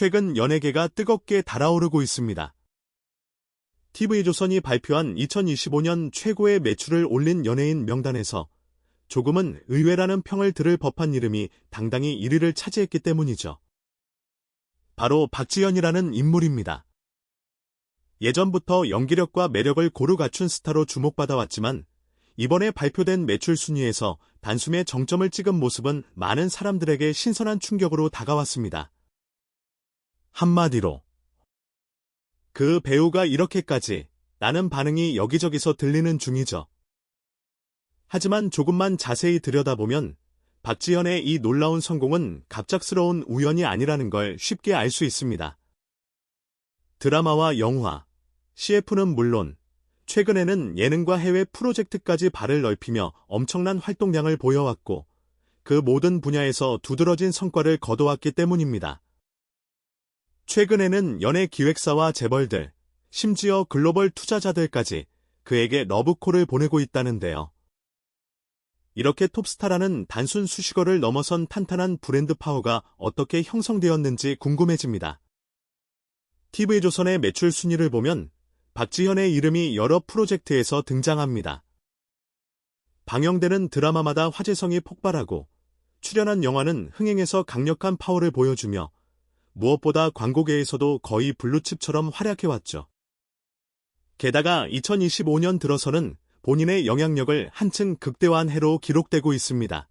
최근 연예계가 뜨겁게 달아오르고 있습니다. TV조선이 발표한 2025년 최고의 매출을 올린 연예인 명단에서 조금은 의외라는 평을 들을 법한 이름이 당당히 1위를 차지했기 때문이죠. 바로 박지현이라는 인물입니다. 예전부터 연기력과 매력을 고루 갖춘 스타로 주목받아왔지만 이번에 발표된 매출 순위에서 단숨에 정점을 찍은 모습은 많은 사람들에게 신선한 충격으로 다가왔습니다. 한마디로 그 배우가 이렇게까지 라는 반응이 여기저기서 들리는 중이죠. 하지만 조금만 자세히 들여다보면 박지현의 이 놀라운 성공은 갑작스러운 우연이 아니라는 걸 쉽게 알 수 있습니다. 드라마와 영화, CF는 물론 최근에는 예능과 해외 프로젝트까지 발을 넓히며 엄청난 활동량을 보여왔고 그 모든 분야에서 두드러진 성과를 거둬왔기 때문입니다. 최근에는 연예 기획사와 재벌들, 심지어 글로벌 투자자들까지 그에게 러브콜을 보내고 있다는데요. 이렇게 톱스타라는 단순 수식어를 넘어선 탄탄한 브랜드 파워가 어떻게 형성되었는지 궁금해집니다. TV조선의 매출 순위를 보면 박지현의 이름이 여러 프로젝트에서 등장합니다. 방영되는 드라마마다 화제성이 폭발하고 출연한 영화는 흥행에서 강력한 파워를 보여주며 무엇보다 광고계에서도 거의 블루칩처럼 활약해왔죠. 게다가 2025년 들어서는 본인의 영향력을 한층 극대화한 해로 기록되고 있습니다.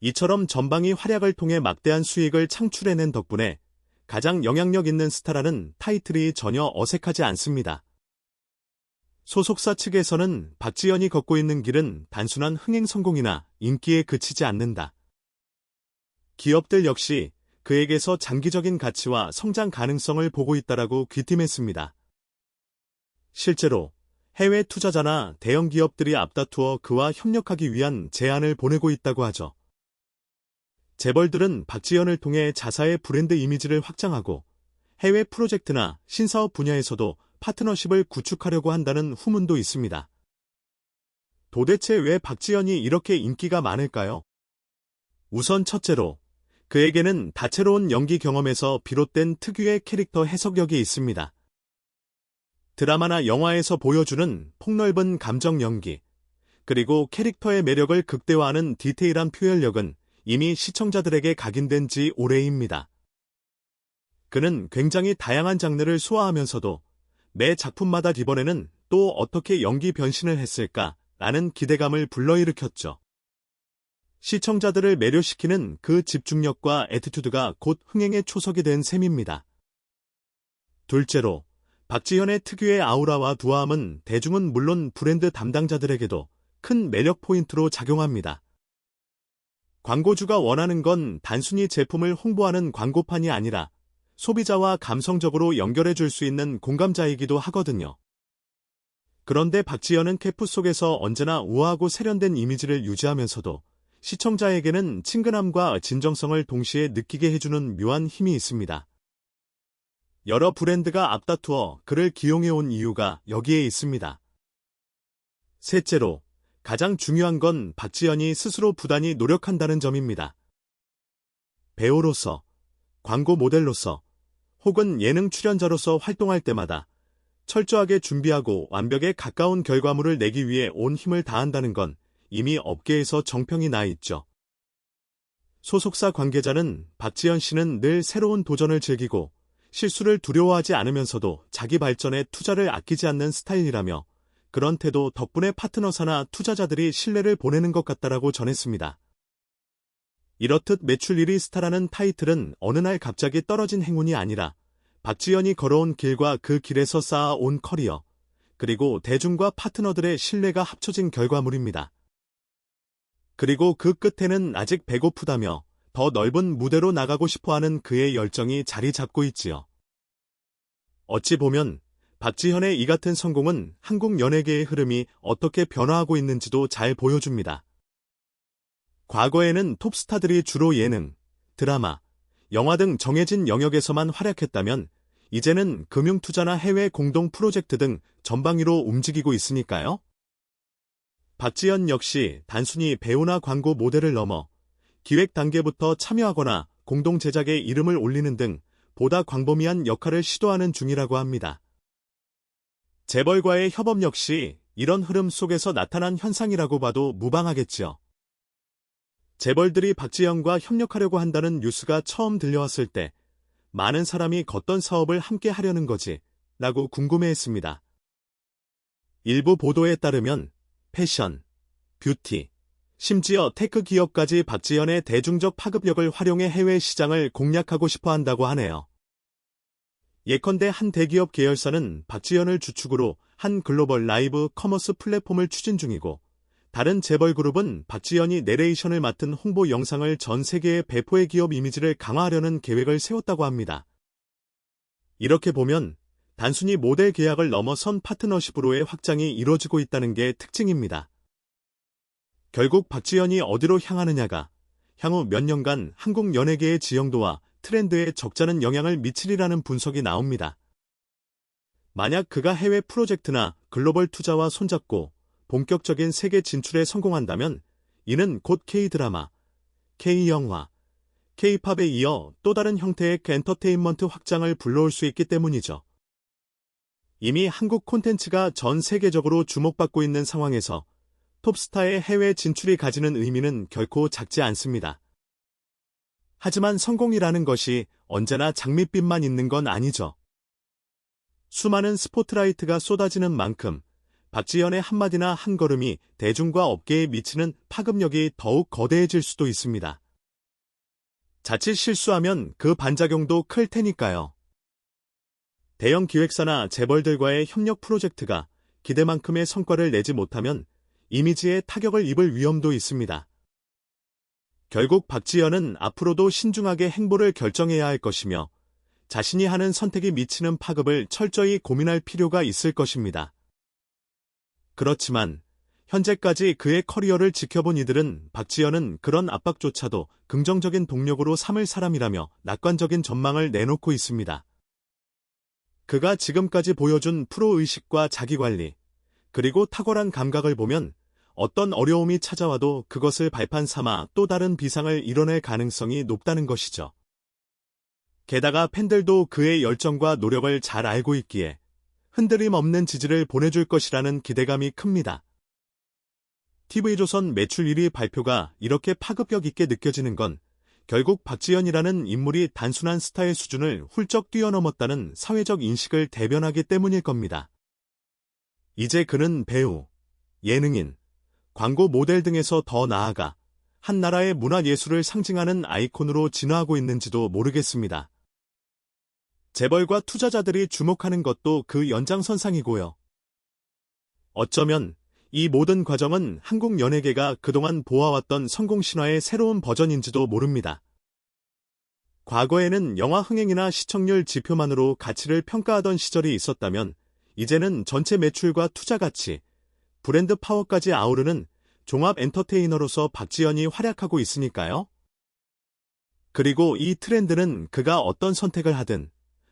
이처럼 전방위 활약을 통해 막대한 수익을 창출해낸 덕분에 가장 영향력 있는 스타라는 타이틀이 전혀 어색하지 않습니다. 소속사 측에서는 박지현이 걷고 있는 길은 단순한 흥행 성공이나 인기에 그치지 않는다. 기업들 역시 그에게서 장기적인 가치와 성장 가능성을 보고 있다라고 귀띔했습니다. 실제로 해외 투자자나 대형 기업들이 앞다투어 그와 협력하기 위한 제안을 보내고 있다고 하죠. 재벌들은 박지현을 통해 자사의 브랜드 이미지를 확장하고 해외 프로젝트나 신사업 분야에서도 파트너십을 구축하려고 한다는 후문도 있습니다. 도대체 왜 박지현이 이렇게 인기가 많을까요? 우선 첫째로 그에게는 다채로운 연기 경험에서 비롯된 특유의 캐릭터 해석력이 있습니다. 드라마나 영화에서 보여주는 폭넓은 감정 연기, 그리고 캐릭터의 매력을 극대화하는 디테일한 표현력은 이미 시청자들에게 각인된 지 오래입니다. 그는 굉장히 다양한 장르를 소화하면서도 매 작품마다 이번에는 또 어떻게 연기 변신을 했을까라는 기대감을 불러일으켰죠. 시청자들을 매료시키는 그 집중력과 애티튜드가 곧 흥행의 초석이 된 셈입니다. 둘째로, 박지현의 특유의 아우라와 두아함은 대중은 물론 브랜드 담당자들에게도 큰 매력 포인트로 작용합니다. 광고주가 원하는 건 단순히 제품을 홍보하는 광고판이 아니라 소비자와 감성적으로 연결해 줄 수 있는 공감자이기도 하거든요. 그런데 박지현은 캠프 속에서 언제나 우아하고 세련된 이미지를 유지하면서도 시청자에게는 친근함과 진정성을 동시에 느끼게 해주는 묘한 힘이 있습니다. 여러 브랜드가 앞다투어 그를 기용해온 이유가 여기에 있습니다. 셋째로, 가장 중요한 건 박지현이 스스로 부단히 노력한다는 점입니다. 배우로서, 광고 모델로서, 혹은 예능 출연자로서 활동할 때마다 철저하게 준비하고 완벽에 가까운 결과물을 내기 위해 온 힘을 다한다는 건 이미 업계에서 정평이 나 있죠. 소속사 관계자는 박지현 씨는 늘 새로운 도전을 즐기고 실수를 두려워하지 않으면서도 자기 발전에 투자를 아끼지 않는 스타일이라며 그런 태도 덕분에 파트너사나 투자자들이 신뢰를 보내는 것 같다라고 전했습니다. 이렇듯 매출 1위 스타라는 타이틀은 어느 날 갑자기 떨어진 행운이 아니라 박지현이 걸어온 길과 그 길에서 쌓아온 커리어, 그리고 대중과 파트너들의 신뢰가 합쳐진 결과물입니다. 그리고 그 끝에는 아직 배고프다며 더 넓은 무대로 나가고 싶어하는 그의 열정이 자리 잡고 있지요. 어찌 보면 박지현의 이 같은 성공은 한국 연예계의 흐름이 어떻게 변화하고 있는지도 잘 보여줍니다. 과거에는 톱스타들이 주로 예능, 드라마, 영화 등 정해진 영역에서만 활약했다면 이제는 금융투자나 해외 공동 프로젝트 등 전방위로 움직이고 있으니까요. 박지현 역시 단순히 배우나 광고 모델을 넘어 기획 단계부터 참여하거나 공동 제작에 이름을 올리는 등 보다 광범위한 역할을 시도하는 중이라고 합니다. 재벌과의 협업 역시 이런 흐름 속에서 나타난 현상이라고 봐도 무방하겠지요. 재벌들이 박지현과 협력하려고 한다는 뉴스가 처음 들려왔을 때 많은 사람이 걷던 사업을 함께 하려는 거지 라고 궁금해했습니다. 일부 보도에 따르면 패션, 뷰티, 심지어 테크 기업까지 박지현의 대중적 파급력을 활용해 해외 시장을 공략하고 싶어 한다고 하네요. 예컨대 한 대기업 계열사는 박지현을 주축으로 한 글로벌 라이브 커머스 플랫폼을 추진 중이고, 다른 재벌 그룹은 박지현이 내레이션을 맡은 홍보 영상을 전 세계에 배포해 기업 이미지를 강화하려는 계획을 세웠다고 합니다. 이렇게 보면 단순히 모델 계약을 넘어선 파트너십으로의 확장이 이루어지고 있다는 게 특징입니다. 결국 박지현이 어디로 향하느냐가 향후 몇 년간 한국 연예계의 지형도와 트렌드에 적잖은 영향을 미치리라는 분석이 나옵니다. 만약 그가 해외 프로젝트나 글로벌 투자와 손잡고 본격적인 세계 진출에 성공한다면 이는 곧 K-드라마, K-영화, K-팝에 이어 또 다른 형태의 엔터테인먼트 확장을 불러올 수 있기 때문이죠. 이미 한국 콘텐츠가 전 세계적으로 주목받고 있는 상황에서 톱스타의 해외 진출이 가지는 의미는 결코 작지 않습니다. 하지만 성공이라는 것이 언제나 장밋빛만 있는 건 아니죠. 수많은 스포트라이트가 쏟아지는 만큼 박지현의 한마디나 한 걸음이 대중과 업계에 미치는 파급력이 더욱 거대해질 수도 있습니다. 자칫 실수하면 그 반작용도 클 테니까요. 대형 기획사나 재벌들과의 협력 프로젝트가 기대만큼의 성과를 내지 못하면 이미지에 타격을 입을 위험도 있습니다. 결국 박지현은 앞으로도 신중하게 행보를 결정해야 할 것이며 자신이 하는 선택이 미치는 파급을 철저히 고민할 필요가 있을 것입니다. 그렇지만 현재까지 그의 커리어를 지켜본 이들은 박지현은 그런 압박조차도 긍정적인 동력으로 삼을 사람이라며 낙관적인 전망을 내놓고 있습니다. 그가 지금까지 보여준 프로의식과 자기관리, 그리고 탁월한 감각을 보면 어떤 어려움이 찾아와도 그것을 발판 삼아 또 다른 비상을 이뤄낼 가능성이 높다는 것이죠. 게다가 팬들도 그의 열정과 노력을 잘 알고 있기에 흔들림 없는 지지를 보내줄 것이라는 기대감이 큽니다. TV조선 매출 1위 발표가 이렇게 파급력 있게 느껴지는 건 결국 박지현이라는 인물이 단순한 스타의 수준을 훌쩍 뛰어넘었다는 사회적 인식을 대변하기 때문일 겁니다. 이제 그는 배우, 예능인, 광고 모델 등에서 더 나아가 한 나라의 문화예술을 상징하는 아이콘으로 진화하고 있는지도 모르겠습니다. 재벌과 투자자들이 주목하는 것도 그 연장선상이고요. 어쩌면 이 모든 과정은 한국 연예계가 그동안 보아왔던 성공 신화의 새로운 버전인지도 모릅니다. 과거에는 영화 흥행이나 시청률 지표만으로 가치를 평가하던 시절이 있었다면 이제는 전체 매출과 투자 가치, 브랜드 파워까지 아우르는 종합 엔터테이너로서 박지현이 활약하고 있으니까요. 그리고 이 트렌드는 그가 어떤 선택을 하든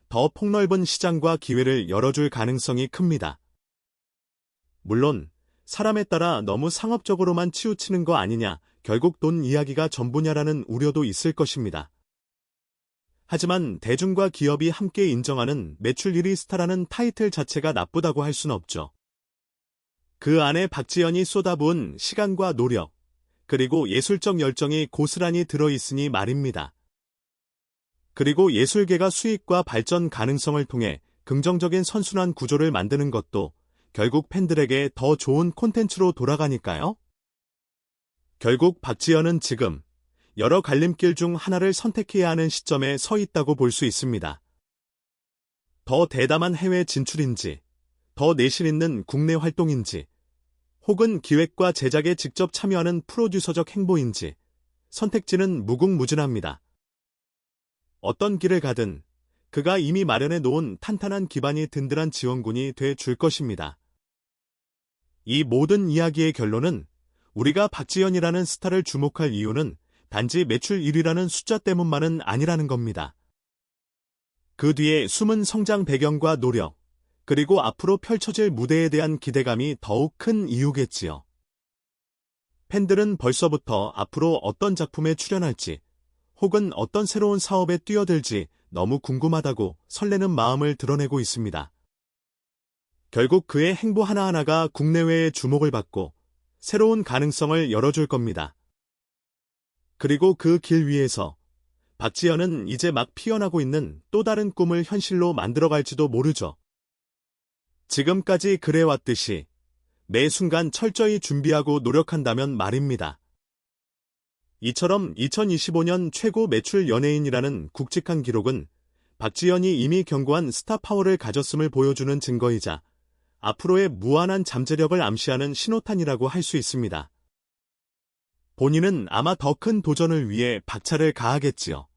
더 폭넓은 시장과 기회를 열어줄 가능성이 큽니다. 물론 사람에 따라 너무 상업적으로만 치우치는 거 아니냐, 결국 돈 이야기가 전부냐라는 우려도 있을 것입니다. 하지만 대중과 기업이 함께 인정하는 매출 1위 스타라는 타이틀 자체가 나쁘다고 할 순 없죠. 그 안에 박지현이 쏟아부은 시간과 노력, 그리고 예술적 열정이 고스란히 들어있으니 말입니다. 그리고 예술계가 수익과 발전 가능성을 통해 긍정적인 선순환 구조를 만드는 것도 결국 팬들에게 더 좋은 콘텐츠로 돌아가니까요. 결국 박지현은 지금 여러 갈림길 중 하나를 선택해야 하는 시점에 서 있다고 볼 수 있습니다. 더 대담한 해외 진출인지, 더 내실 있는 국내 활동인지, 혹은 기획과 제작에 직접 참여하는 프로듀서적 행보인지 선택지는 무궁무진합니다. 어떤 길을 가든 그가 이미 마련해 놓은 탄탄한 기반이 든든한 지원군이 돼 줄 것입니다. 이 모든 이야기의 결론은 우리가 박지현이라는 스타를 주목할 이유는 단지 매출 1위라는 숫자 때문만은 아니라는 겁니다. 그 뒤에 숨은 성장 배경과 노력, 그리고 앞으로 펼쳐질 무대에 대한 기대감이 더욱 큰 이유겠지요. 팬들은 벌써부터 앞으로 어떤 작품에 출연할지, 혹은 어떤 새로운 사업에 뛰어들지 너무 궁금하다고 설레는 마음을 드러내고 있습니다. 결국 그의 행보 하나하나가 국내외의 주목을 받고 새로운 가능성을 열어줄 겁니다. 그리고 그 길 위에서 박지현은 이제 막 피어나고 있는 또 다른 꿈을 현실로 만들어갈지도 모르죠. 지금까지 그래왔듯이 매 순간 철저히 준비하고 노력한다면 말입니다. 이처럼 2025년 최고 매출 연예인이라는 굵직한 기록은 박지현이 이미 견고한 스타 파워를 가졌음을 보여주는 증거이자 앞으로의 무한한 잠재력을 암시하는 신호탄이라고 할 수 있습니다. 본인은 아마 더 큰 도전을 위해 박차를 가하겠지요.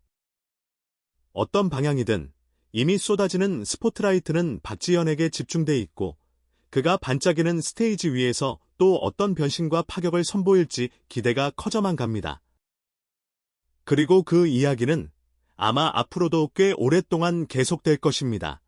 어떤 방향이든 이미 쏟아지는 스포트라이트는 박지현에게 집중돼 있고 그가 반짝이는 스테이지 위에서 또 어떤 변신과 파격을 선보일지 기대가 커져만 갑니다. 그리고 그 이야기는 아마 앞으로도 꽤 오랫동안 계속될 것입니다.